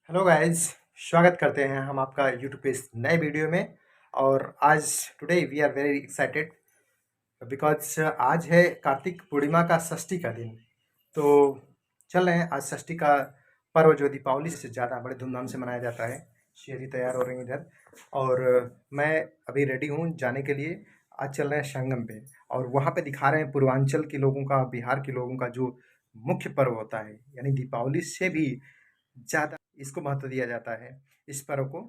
Hello guys, स्वागत करते हैं हम आपका यूट्यूब पे इस नए वीडियो में। और आज today we are very excited because आज है कार्तिक पूर्णिमा का षष्ठी का दिन। तो चल रहे हैं आज षष्ठी का पर्व जो दीपावली से ज़्यादा बड़े धूमधाम से मनाया जाता है। श्री जी तैयार हो रही हैं इधर और मैं अभी रेडी हूँ जाने के लिए। आज चल रहे हैं संगम पे और वहाँ पे दिखा रहे हैं पूर्वांचल के लोगों का, बिहार के लोगों का जो मुख्य पर्व होता है, यानी दीपावली से भी ज़्यादा इसको महत्व दिया जाता है इस पर्व को।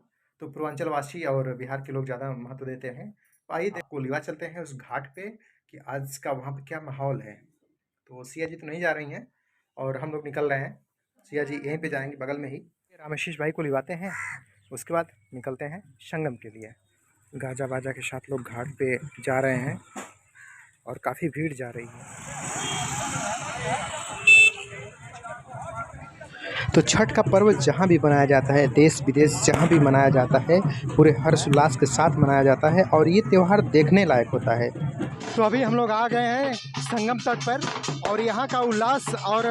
तो पूर्वांचल वासी और बिहार के लोग ज़्यादा महत्व देते हैं। तो आइए कोलिवा चलते हैं उस घाट पे कि आज का वहाँ पे क्या माहौल है। तो सिया जी तो नहीं जा रही हैं और हम लोग निकल रहे हैं। सिया जी यहीं पे जाएंगे बगल में ही। रामेशीष भाई को लिवाते हैं, उसके बाद निकलते हैं संगम के लिए। गाजा बाजा के साथ लोग घाट पे जा रहे हैं और काफ़ी भीड़ जा रही है। तो छठ का पर्व जहाँ भी मनाया जाता है, देश विदेश जहाँ भी मनाया जाता है, पूरे हर्षोल्लास के साथ मनाया जाता है और ये त्यौहार देखने लायक होता है। तो अभी हम लोग आ गए हैं संगम तट पर और यहाँ का उल्लास और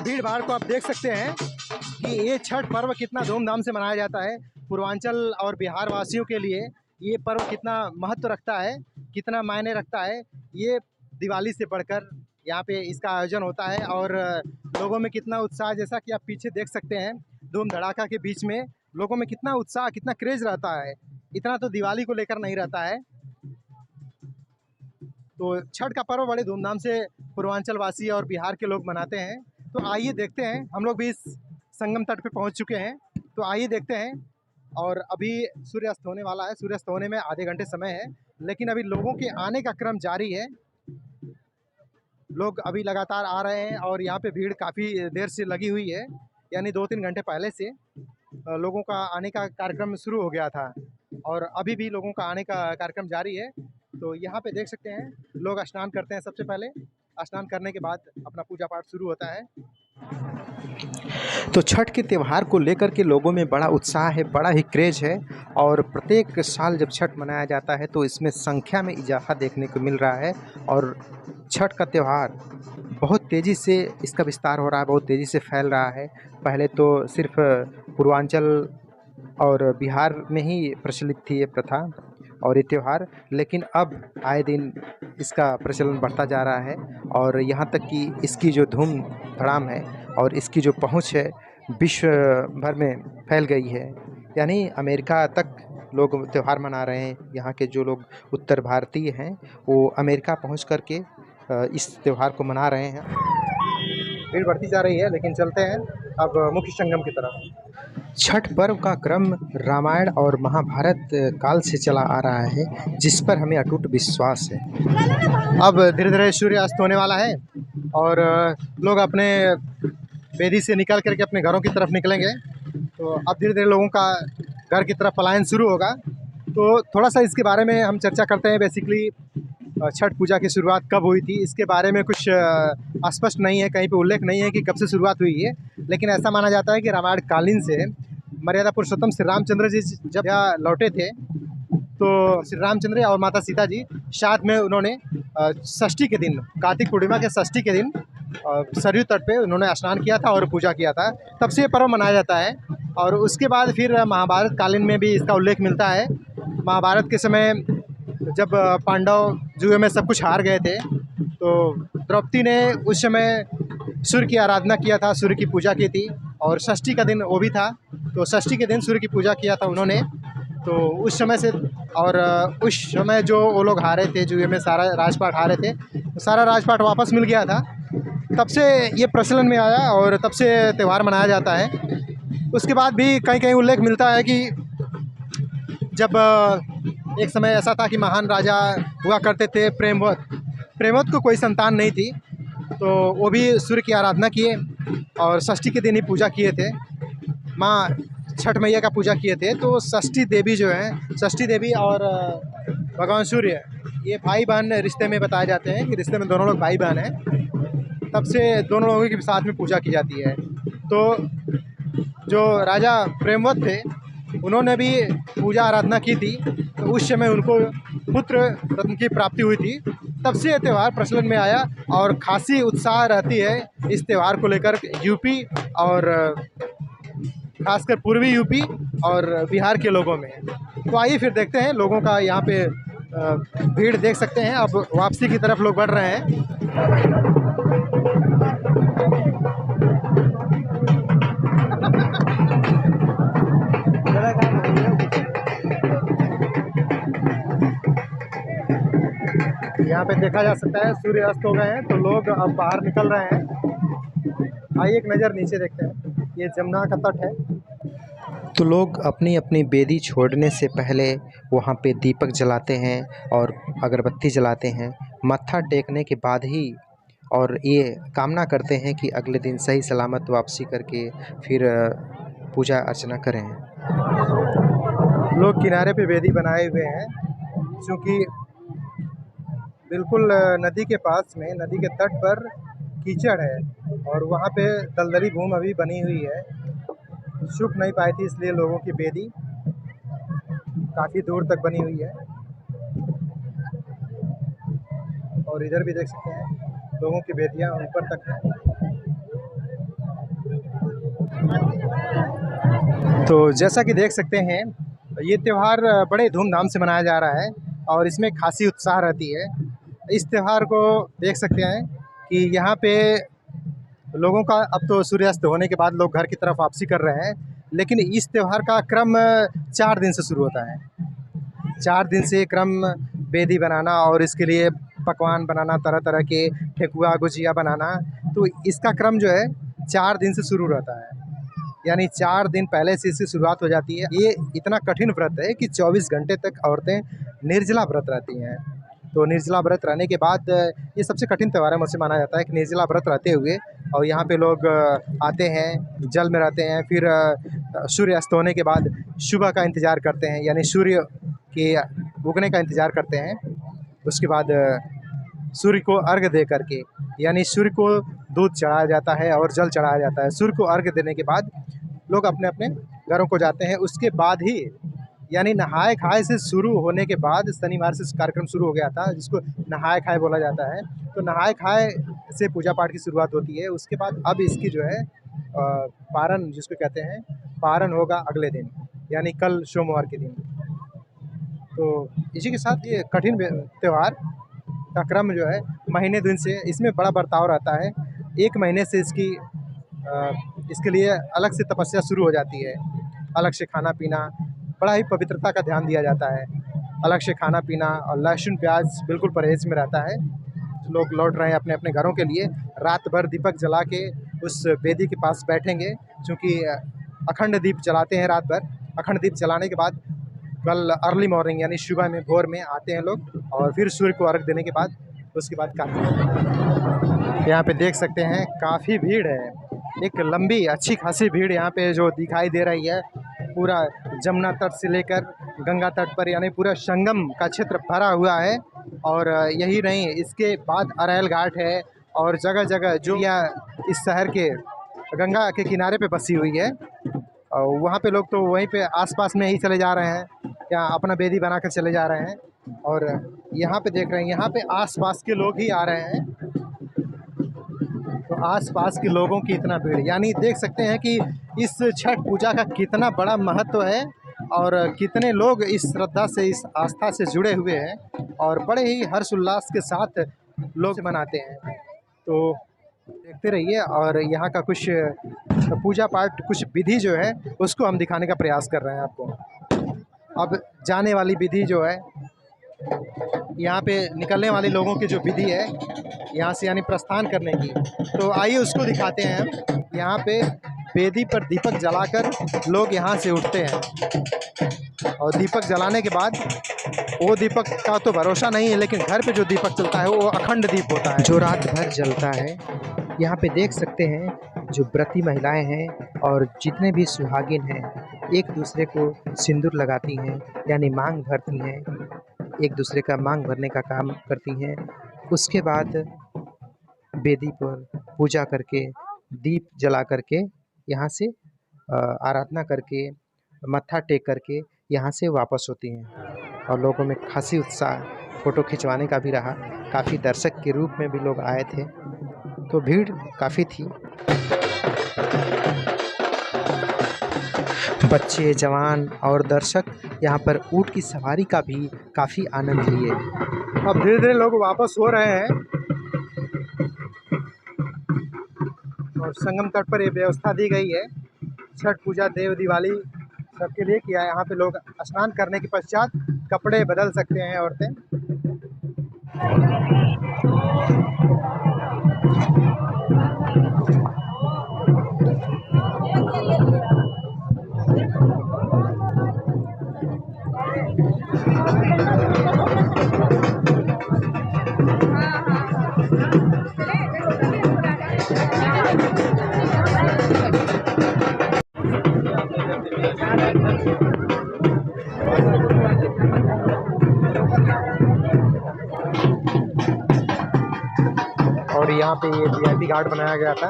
भीड़ भाड़ को आप देख सकते हैं कि ये छठ पर्व कितना धूमधाम से मनाया जाता है। पूर्वांचल और बिहार वासियों के लिए ये पर्व कितना महत्व रखता है, कितना मायने रखता है, ये दिवाली से बढ़कर यहाँ पे इसका आयोजन होता है। और लोगों में कितना उत्साह, जैसा कि आप पीछे देख सकते हैं, धूम धड़ाका के बीच में लोगों में कितना उत्साह, कितना क्रेज रहता है। इतना तो दिवाली को लेकर नहीं रहता है। तो छठ का पर्व बड़े धूमधाम से पूर्वांचल वासी और बिहार के लोग मनाते हैं। तो आइए देखते हैं, हम लोग भी इस संगम तट पे पहुंच चुके हैं। तो आइए देखते हैं। और अभी सूर्यास्त होने वाला है, सूर्यास्त होने में आधे घंटे समय है, लेकिन अभी लोगों के आने का क्रम जारी है। लोग अभी लगातार आ रहे हैं और यहाँ पे भीड़ काफ़ी देर से लगी हुई है, यानी 2-3 घंटे पहले से लोगों का आने का कार्यक्रम शुरू हो गया था और अभी भी लोगों का आने का कार्यक्रम जारी है। तो यहाँ पे देख सकते हैं लोग स्नान करते हैं। सबसे पहले स्नान करने के बाद अपना पूजा पाठ शुरू होता है। तो छठ के त्यौहार को लेकर के लोगों में बड़ा उत्साह है, बड़ा ही क्रेज है और प्रत्येक साल जब छठ मनाया जाता है तो इसमें संख्या में इजाफा देखने को मिल रहा है। और छठ का त्यौहार बहुत तेज़ी से इसका विस्तार हो रहा है, बहुत तेज़ी से फैल रहा है। पहले तो सिर्फ पूर्वांचल और बिहार में ही प्रचलित थी ये प्रथा और ये त्यौहार, लेकिन अब आए दिन इसका प्रचलन बढ़ता जा रहा है और यहाँ तक कि इसकी जो धूम धड़ाम है और इसकी जो पहुँच है विश्व भर में फैल गई है। यानी अमेरिका तक लोग त्यौहार मना रहे हैं। यहाँ के जो लोग उत्तर भारतीय हैं वो अमेरिका पहुँच कर के इस त्यौहार को मना रहे हैं। भीड़ बढ़ती जा रही है, लेकिन चलते हैं अब मुख्य संगम की तरफ। छठ पर्व का क्रम रामायण और महाभारत काल से चला आ रहा है, जिस पर हमें अटूट विश्वास है। अब धीरे धीरे सूर्यास्त होने वाला है और लोग अपने वेदी से निकल करके अपने घरों की तरफ निकलेंगे। तो अब धीरे धीरे लोगों का घर की तरफ पलायन शुरू होगा। तो थोड़ा सा इसके बारे में हम चर्चा करते हैं। बेसिकली छठ पूजा की शुरुआत कब हुई थी, इसके बारे में कुछ स्पष्ट नहीं है, कहीं पे उल्लेख नहीं है कि कब से शुरुआत हुई है, लेकिन ऐसा माना जाता है कि रामायण कालीन से मर्यादा पुरुषोत्तम श्री रामचंद्र जी जब यहाँ लौटे थे तो श्री रामचंद्र और माता सीता जी साथ में उन्होंने षष्ठी के दिन, कार्तिक पूर्णिमा के षष्ठी के दिन सरयू तट पे उन्होंने स्नान किया था और पूजा किया था। तब से ये पर्व मनाया जाता है। और उसके बाद फिर महाभारत कालीन में भी इसका उल्लेख मिलता है। महाभारत के समय जब पांडव जुए में सब कुछ हार गए थे तो द्रौपदी ने उस समय सूर्य की आराधना किया था, सूर्य की पूजा की थी और षष्ठी का दिन वो भी था। तो षष्ठी के दिन सूर्य की पूजा किया था उन्होंने। तो उस समय से और उस समय जो वो लोग हारे थे जुए में, सारा राजपाट हारे थे, तो सारा राजपाट वापस मिल गया था। तब से ये प्रचलन में आया और तब से त्यौहार मनाया जाता है। उसके बाद भी कहीं कहीं उल्लेख मिलता है कि जब एक समय ऐसा था कि महान राजा हुआ करते थे प्रेमवत। प्रेमवत को कोई संतान नहीं थी, तो वो भी सूर्य की आराधना किए और षष्ठी के दिन ही पूजा किए थे, माँ छठ मैया का पूजा किए थे। तो षष्ठी देवी जो है, षष्ठी देवी और भगवान सूर्य, ये भाई बहन रिश्ते में बताए जाते हैं कि रिश्ते में दोनों लोग भाई बहन हैं। तब से दोनों लोगों के साथ में पूजा की जाती है। तो जो राजा प्रेमवत थे उन्होंने भी पूजा आराधना की थी, तो उस समय उनको पुत्र रत्न की प्राप्ति हुई थी। तब से ये त्यौहार प्रचलन में आया और खासी उत्साह रहती है इस त्यौहार को लेकर यूपी और खासकर पूर्वी यूपी और बिहार के लोगों में। तो आइए फिर देखते हैं लोगों का यहाँ पे भीड़ देख सकते हैं। अब वापसी की तरफ लोग बढ़ रहे हैं। यहाँ पे देखा जा सकता है सूर्य अस्त हो गए हैं तो लोग अब बाहर निकल रहे हैं। आइए एक नज़र नीचे देखते हैं, ये जमुना का तट है। तो लोग अपनी अपनी बेदी छोड़ने से पहले वहाँ पे दीपक जलाते हैं और अगरबत्ती जलाते हैं, मत्था टेकने के बाद ही, और ये कामना करते हैं कि अगले दिन सही सलामत वापसी करके फिर पूजा अर्चना करें। लोग किनारे पे बेदी बनाए हुए हैं क्योंकि बिल्कुल नदी के पास में, नदी के तट पर कीचड़ है और वहाँ पे दलदली भूमि अभी बनी हुई है, सूख नहीं पाई थी, इसलिए लोगों की बेदी काफ़ी दूर तक बनी हुई है। और इधर भी देख सकते हैं लोगों की बेदियाँ ऊपर तक हैं। तो जैसा कि देख सकते हैं ये त्यौहार बड़े धूमधाम से मनाया जा रहा है और इसमें खासी उत्साह रहती है। इस त्यौहार को देख सकते हैं कि यहाँ पे लोगों का अब तो सूर्यास्त होने के बाद लोग घर की तरफ वापसी कर रहे हैं, लेकिन इस त्यौहार का क्रम 4 दिन से शुरू होता है। 4 दिन से क्रम बेदी बनाना और इसके लिए पकवान बनाना, तरह तरह के ठेकुआ गुजिया बनाना, तो इसका क्रम जो है 4 दिन से शुरू रहता है। यानी 4 दिन पहले से इसकी शुरुआत हो जाती है। ये इतना कठिन व्रत है कि 24 घंटे तक औरतें निर्जला व्रत रहती हैं। तो निर्जला व्रत रहने के बाद ये सबसे कठिन त्यौहार है मुझसे माना जाता है कि निर्जला व्रत रहते हुए और यहाँ पे लोग आते हैं, जल में रहते हैं, फिर सूर्य अस्त होने के बाद सुबह का इंतज़ार करते हैं, यानी सूर्य के उगने का इंतज़ार करते हैं। उसके बाद सूर्य को अर्घ्य दे करके, यानी सूर्य को दूध चढ़ाया जाता है और जल चढ़ाया जाता है। सूर्य को अर्घ्य देने के बाद लोग अपने अपने घरों को जाते हैं। उसके बाद ही, यानी नहाए खाए से शुरू होने के बाद, शनिवार से कार्यक्रम शुरू हो गया था जिसको नहाए खाए बोला जाता है, तो नहाए खाए से पूजा पाठ की शुरुआत होती है। उसके बाद अब इसकी जो है पारण जिसको कहते हैं, पारण होगा अगले दिन, यानी कल सोमवार के दिन। तो इसी के साथ ये कठिन त्यौहार का क्रम जो है महीने दिन से इसमें बड़ा बर्ताव रहता है। 1 महीने से इसके लिए अलग से तपस्या शुरू हो जाती है, अलग से खाना पीना, बड़ा ही पवित्रता का ध्यान दिया जाता है। अलग से खाना पीना और लहसुन प्याज बिल्कुल परहेज में रहता है। लोग लौट रहे हैं अपने अपने घरों के लिए, रात भर दीपक जला के उस बेदी के पास बैठेंगे, क्योंकि अखंड दीप जलाते हैं रात भर। अखंड दीप जलाने के बाद कल अर्ली मॉर्निंग यानी सुबह में, भोर में आते हैं लोग और फिर सूर्य को अर्घ देने के बाद उसके बाद काफ़ी, यहाँ पे देख सकते हैं काफ़ी भीड़ है। एक लंबी अच्छी खासी भीड़ यहाँ पे जो दिखाई दे रही है। पूरा जमुना तट से लेकर गंगा तट पर, यानी पूरा संगम का क्षेत्र भरा हुआ है। और यही नहीं, इसके बाद अरैल घाट है और जगह जगह जो इस शहर के गंगा के किनारे पे बसी हुई है, और वहाँ पे लोग तो वहीं पे आसपास में ही चले जा रहे हैं या अपना बेदी बना कर चले जा रहे हैं। और यहाँ पे देख रहे हैं, यहाँ पे आसपास के लोग ही आ रहे हैं, तो आसपास के लोगों की इतना भीड़, यानी देख सकते हैं कि इस छठ पूजा का कितना बड़ा महत्व है और कितने लोग इस श्रद्धा से, इस आस्था से जुड़े हुए हैं और बड़े ही हर्षोल्लास के साथ लोग मनाते हैं। तो देखते रहिए और यहाँ का कुछ पूजा पाठ, कुछ विधि जो है उसको हम दिखाने का प्रयास कर रहे हैं आपको। अब जाने वाली विधि जो है, यहाँ पे निकलने वाले लोगों की जो विधि है यहाँ से, यानी प्रस्थान करने की, तो आइए उसको दिखाते हैं हम। यहाँ पे बेदी पर दीपक जलाकर लोग यहाँ से उठते हैं और दीपक जलाने के बाद, वो दीपक का तो भरोसा नहीं है, लेकिन घर पे जो दीपक चलता है वो अखंड दीप होता है जो रात भर जलता है। यहाँ पे देख सकते हैं जो व्रती महिलाएं हैं और जितने भी सुहागिन हैं एक दूसरे को सिंदूर लगाती हैं, यानी मांग भरती हैं, एक दूसरे का मांग भरने का काम करती हैं। उसके बाद बेदी पर पूजा करके, दीप जला करके, यहाँ से आराधना करके, मत्था टेक करके यहाँ से वापस होती हैं। और लोगों में खासी उत्साह फ़ोटो खिंचवाने का भी रहा, काफ़ी दर्शक के रूप में भी लोग आए थे, तो भीड़ काफ़ी थी। बच्चे, जवान और दर्शक यहाँ पर ऊँट की सवारी का भी काफ़ी आनंद लिए। अब धीरे-धीरे लोग वापस हो रहे हैं और संगम तट पर ये व्यवस्था दी गई है। छठ पूजा, देव दिवाली सबके लिए किया है। यहाँ पे लोग स्नान करने के पश्चात कपड़े बदल सकते हैं औरतें। और यहाँ पे ये वीआईपी घाट बनाया गया था।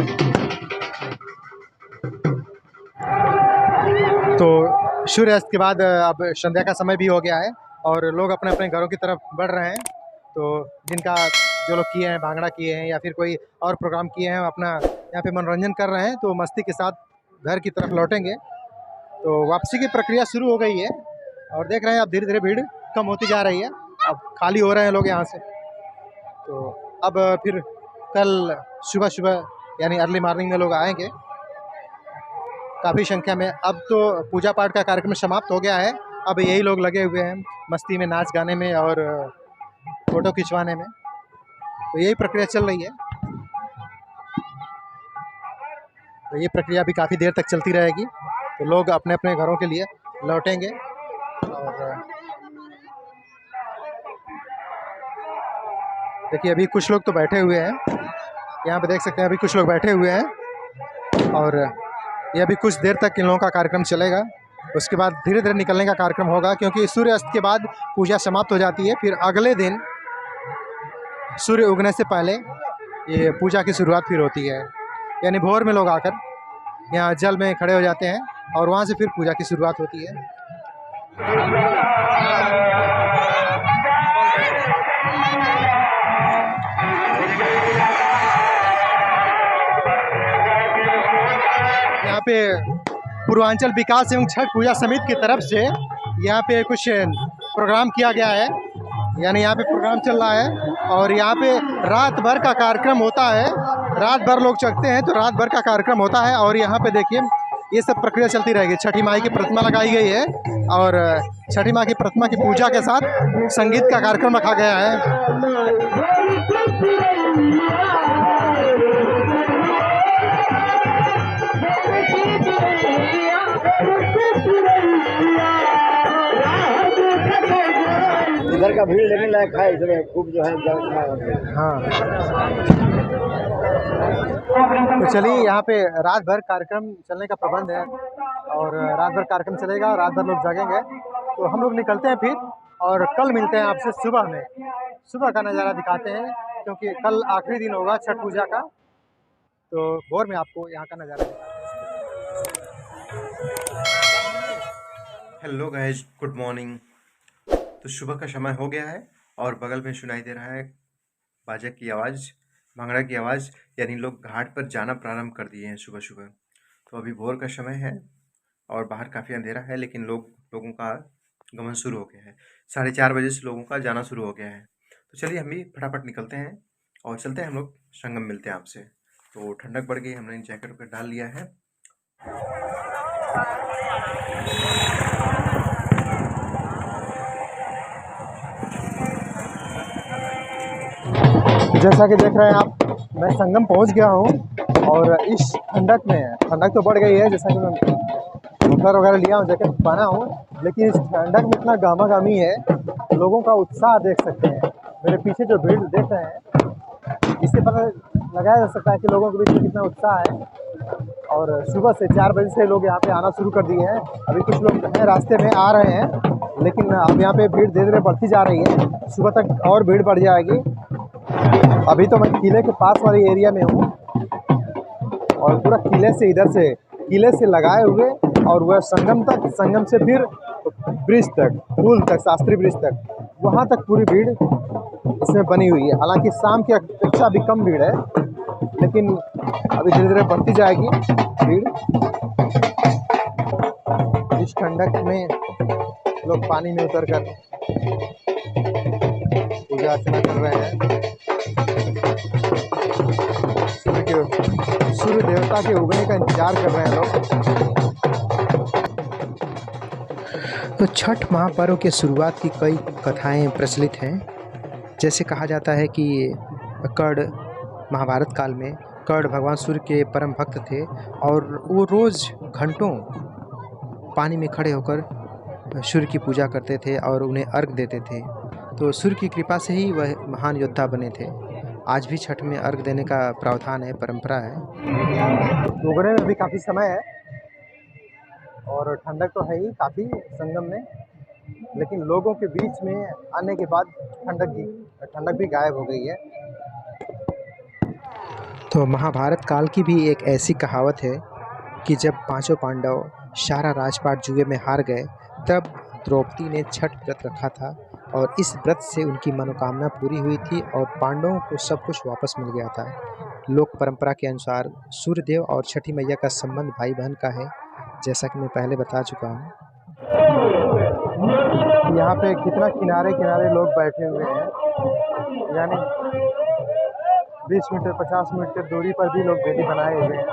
तो सूर्यास्त के बाद अब संध्या का समय भी हो गया है और लोग अपने अपने घरों की तरफ बढ़ रहे हैं। तो जिनका जो लोग किए हैं, भांगड़ा किए हैं या फिर कोई और प्रोग्राम किए हैं, अपना यहाँ पे मनोरंजन कर रहे हैं, तो मस्ती के साथ घर की तरफ लौटेंगे। तो वापसी की प्रक्रिया शुरू हो गई है और देख रहे हैं अब धीरे धीरे भीड़ कम होती जा रही है। अब खाली हो रहे हैं लोग यहाँ से। तो अब फिर कल सुबह सुबह यानी अर्ली मॉर्निंग में लोग आएंगे काफ़ी संख्या में। अब तो पूजा पाठ का कार्यक्रम समाप्त हो गया है। अब यही लोग लगे हुए हैं मस्ती में, नाच गाने में और फ़ोटो खिंचवाने में। तो यही प्रक्रिया चल रही है। तो ये प्रक्रिया भी काफ़ी देर तक चलती रहेगी। तो लोग अपने अपने घरों के लिए लौटेंगे और देखिए अभी कुछ लोग तो बैठे हुए हैं, यहाँ पे देख सकते हैं अभी कुछ लोग बैठे हुए हैं और ये अभी कुछ देर तक इन लोगों का कार्यक्रम चलेगा। उसके बाद धीरे धीरे निकलने का कार्यक्रम होगा, क्योंकि सूर्यास्त के बाद पूजा समाप्त हो जाती है। फिर अगले दिन सूर्य उगने से पहले ये पूजा की शुरुआत फिर होती है, यानी भोर में लोग आकर यहाँ जल में खड़े हो जाते हैं और वहाँ से फिर पूजा की शुरुआत होती है। यहाँ पे पूर्वांचल विकास एवं छठ पूजा समिति की तरफ से यहाँ पे कुछ प्रोग्राम किया गया है, यानी यहाँ पे प्रोग्राम चल रहा है और यहाँ पे रात भर का कार्यक्रम होता है। रात भर लोग चढ़ते हैं तो रात भर का कार्यक्रम होता है और यहाँ पे देखिए ये सब प्रक्रिया चलती रहेगी। छठी माई की प्रतिमा लगाई गई है और छठी माई की प्रतिमा की पूजा के साथ संगीत का कार्यक्रम रखा गया है। इधर का भीड़ लेने लायक है, इसमें खूब जो है। हाँ, तो चलिए यहाँ पे रात भर कार्यक्रम चलने का प्रबंध है और रात भर कार्यक्रम चलेगा, रात भर लोग जागेंगे। तो हम लोग निकलते हैं फिर और कल मिलते हैं आपसे सुबह में। सुबह का नज़ारा दिखाते हैं क्योंकि कल आखिरी दिन होगा छठ पूजा का, तो भोर में आपको यहाँ का नज़ारा दिखाते हैं। Hello guys, good morning. तो सुबह का समय हो गया है और बगल में सुनाई दे रहा है बाजा की आवाज़, भांगड़ा की आवाज़, यानी लोग घाट पर जाना प्रारंभ कर दिए हैं सुबह सुबह। तो अभी भोर का समय है और बाहर काफ़ी अंधेरा है, लेकिन लोगों का गमन शुरू हो गया है। 4:30 बजे से लोगों का जाना शुरू हो गया है। तो चलिए हम भी फटाफट निकलते हैं और चलते हैं, हम लोग संगम मिलते हैं आपसे। तो ठंडक बढ़ गई, हमने जैकेट वैकेट डाल लिया है। जैसा कि देख रहे हैं आप, मैं संगम पहुंच गया हूं और इस ठंडक तो बढ़ गई है। जैसा कि मैं मफलर वगैरह लिया हूँ, जैकेट पहना हूँ, लेकिन इस ठंडक में इतना गामा गामी है, लोगों का उत्साह देख सकते हैं। मेरे पीछे जो भीड़ देख रहे हैं, इससे पता लगाया जा सकता है कि लोगों के बीच में कितना उत्साह है। और सुबह से 4 बजे से लोग यहाँ पे आना शुरू कर दिए हैं। अभी कुछ लोग हैं रास्ते में आ रहे हैं, लेकिन अब यहाँ पे भीड़ धीरे धीरे बढ़ती जा रही है। सुबह तक और भीड़ बढ़ जाएगी। अभी तो मैं किले के पास वाली एरिया में हूँ और पूरा किले से लगाए हुए और वह संगम तक, संगम से फिर ब्रिज तक, पुल तक, शास्त्री ब्रिज तक, वहाँ तक पूरी भीड़ इसमें बनी हुई है। हालांकि शाम की अपेक्षा अभी कम भीड़ है, लेकिन अभी धीरे धीरे बढ़ती जाएगी भीड़। इस ठंडक में लोग पानी में उतर कर पूजा अर्चना कर रहे हैं। सूर्य देवता के उगने का इंतजार कर रहे हैं लोग। तो छठ महापर्व के शुरुआत की कई कथाएं प्रचलित हैं। जैसे कहा जाता है कि कर्ण महाभारत काल में कर्ण भगवान सूर्य के परम भक्त थे और वो रोज़ घंटों पानी में खड़े होकर सूर्य की पूजा करते थे और उन्हें अर्घ देते थे। तो सूर्य की कृपा से ही वह महान योद्धा बने थे। आज भी छठ में अर्घ देने का प्रावधान है, परंपरा है। उगने में भी काफ़ी समय है और ठंडक तो है ही काफ़ी संगम में, लेकिन लोगों के बीच में आने के बाद ठंडक भी गायब हो गई है। तो महाभारत काल की भी एक ऐसी कहावत है कि जब पांचों पांडव सारा राजपाट जुए में हार गए, तब द्रौपदी ने छठ व्रत रखा था और इस व्रत से उनकी मनोकामना पूरी हुई थी और पांडवों को सब कुछ वापस मिल गया था। लोक परंपरा के अनुसार सूर्यदेव और छठी मैया का संबंध भाई बहन का है, जैसा कि मैं पहले बता चुका हूँ। यहाँ पे कितना किनारे किनारे लोग बैठे हुए हैं, यानी 20 मीटर 50 मीटर दूरी पर भी लोग वेदी बनाए हुए हैं।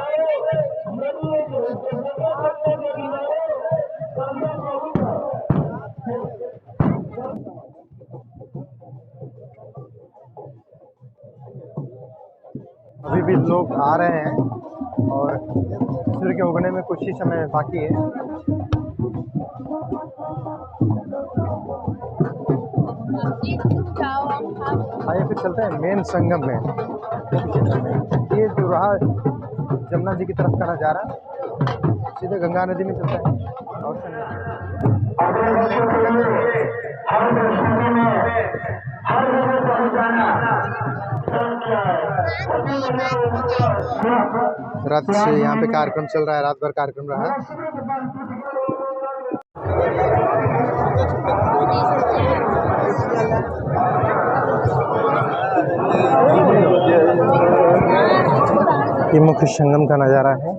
अभी भी लोग आ रहे हैं और सूर्य के उगने में कुछ ही समय बाकी है। आइए फिर चलते हैं मेन संगम में। ये जो रहा जमुना जी की तरफ का नज़ारा, सीधे गंगा नदी में चलता है। रात से यहाँ पे कार्यक्रम चल रहा है, रात भर कार्यक्रम रहा है। ये मुख्य संगम का नज़ारा है।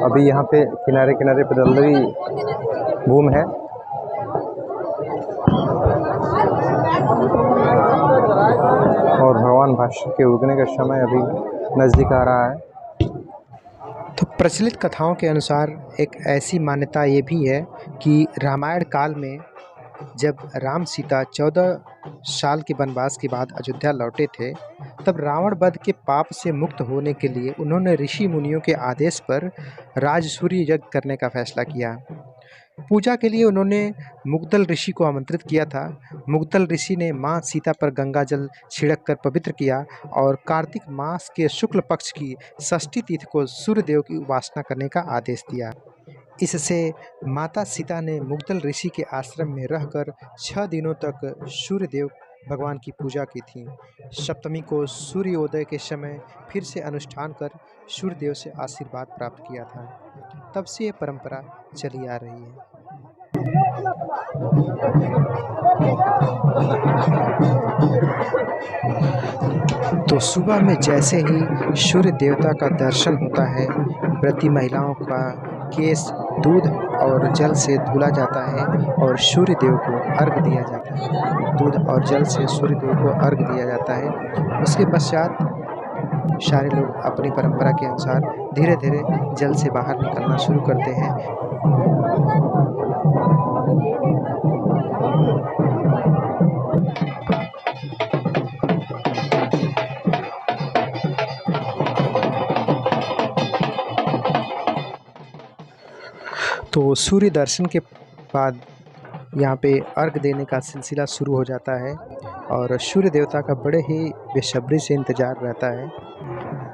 अभी यहाँ पे किनारे किनारे पे दलदली बूम है। और भगवान भास्कर के उगने का समय अभी नज़दीक आ रहा है। तो प्रचलित कथाओं के अनुसार एक ऐसी मान्यता ये भी है कि रामायण काल में जब राम सीता 14 साल के वनवास के बाद अयोध्या लौटे थे, तब रावण वध के पाप से मुक्त होने के लिए उन्होंने ऋषि मुनियों के आदेश पर राजसूय यज्ञ करने का फैसला किया। पूजा के लिए उन्होंने मुग्दल ऋषि को आमंत्रित किया था। मुग्दल ऋषि ने मां सीता पर गंगा जल छिड़क कर पवित्र किया और कार्तिक मास के शुक्ल पक्ष की षष्ठी तिथि को सूर्यदेव की उपासना करने का आदेश दिया। इससे माता सीता ने मुग्दल ऋषि के आश्रम में रहकर 6 दिनों तक सूर्यदेव भगवान की पूजा की थी। सप्तमी को सूर्योदय के समय फिर से अनुष्ठान कर सूर्यदेव से आशीर्वाद प्राप्त किया था। तब से ये परंपरा चली आ रही है। तो सुबह में जैसे ही सूर्य देवता का दर्शन होता है, व्रती महिलाओं का केस दूध और जल से धुला जाता है और सूर्य देव को अर्घ दिया जाता है। दूध और जल से सूर्य देव को अर्घ दिया जाता है। उसके पश्चात सारे लोग अपनी परंपरा के अनुसार धीरे धीरे जल से बाहर निकलना शुरू करते हैं। तो सूर्य दर्शन के बाद यहाँ पे अर्घ देने का सिलसिला शुरू हो जाता है और सूर्य देवता का बड़े ही बेसब्री से इंतज़ार रहता है।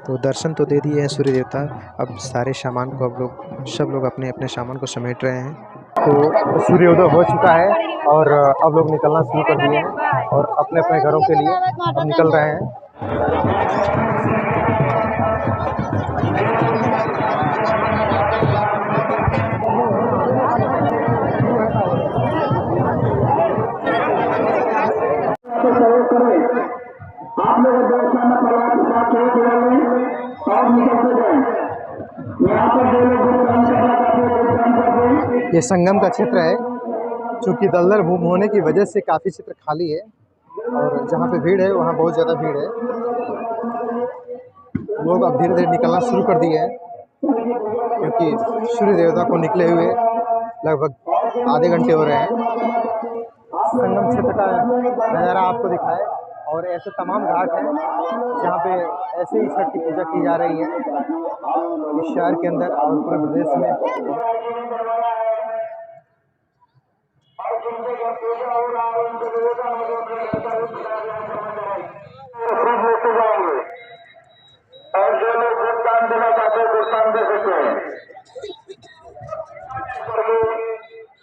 तो दर्शन तो दे दिए हैं सूर्य देवता, अब सारे सामान को सब लोग अपने अपने सामान को समेट रहे हैं। तो सूर्योदय हो चुका है और अब लोग निकलना शुरू कर दिए हैं और अपने अपने घरों के लिए अब निकल रहे हैं। आप लोग देवस्थान परिवार के साथ और निकलते जाए। यहाँ पर जो लोग काम करना चाहते हैं काम करते हैं। ये संगम का क्षेत्र है, चूँकि दलदल भूमि होने की वजह से काफ़ी क्षेत्र खाली है और जहाँ पे भीड़ है वहाँ बहुत ज़्यादा भीड़ है। लोग अब धीरे-धीरे निकलना शुरू कर दिए हैं, क्योंकि सूर्य देवता को निकले हुए लगभग आधे घंटे हो रहे हैं। संगम क्षेत्र का नज़ारा आपको दिखाए और ऐसे तमाम घाट हैं जहाँ पे ऐसे ही छठ की पूजा की जा रही है इस शहर के अंदर और पूरे प्रदेश में। और जो लोग भुगतान देना चाहते हैं भुगतान दे सकते हैं।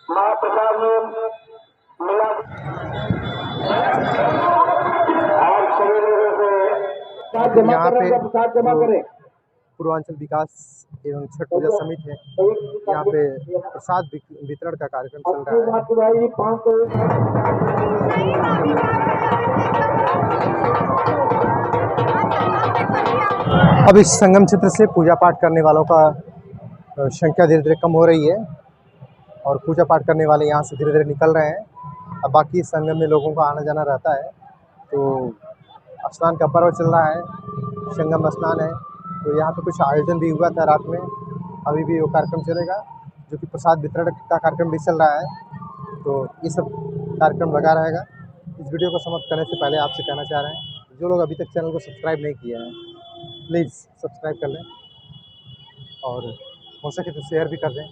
महाप्रसाद में मिला आज सभी लोगों से यहाँ पे प्रसाद जमा करें। पूर्वांचल विकास एवं छठ पूजा समिति है, यहाँ पे प्रसाद वितरण का कार्यक्रम चल रहा है। अब इस संगम क्षेत्र से पूजा पाठ करने वालों का संख्या धीरे धीरे कम हो रही है और पूजा पाठ करने वाले यहाँ से धीरे धीरे निकल रहे हैं। अब बाकी संगम में लोगों का आना जाना रहता है, तो स्नान का पर्व चल रहा है, संगम स्नान है, तो यहाँ पे कुछ आयोजन भी हुआ था रात में, अभी भी वो कार्यक्रम चलेगा, जो कि प्रसाद वितरण का कार्यक्रम भी चल रहा है। तो ये सब कार्यक्रम लगा रहेगा। इस वीडियो को समाप्त करने से पहले आपसे कहना चाह रहे हैं, जो लोग अभी तक चैनल को सब्सक्राइब नहीं किया है प्लीज़ सब्सक्राइब कर लें और हो सके तो शेयर भी कर दें।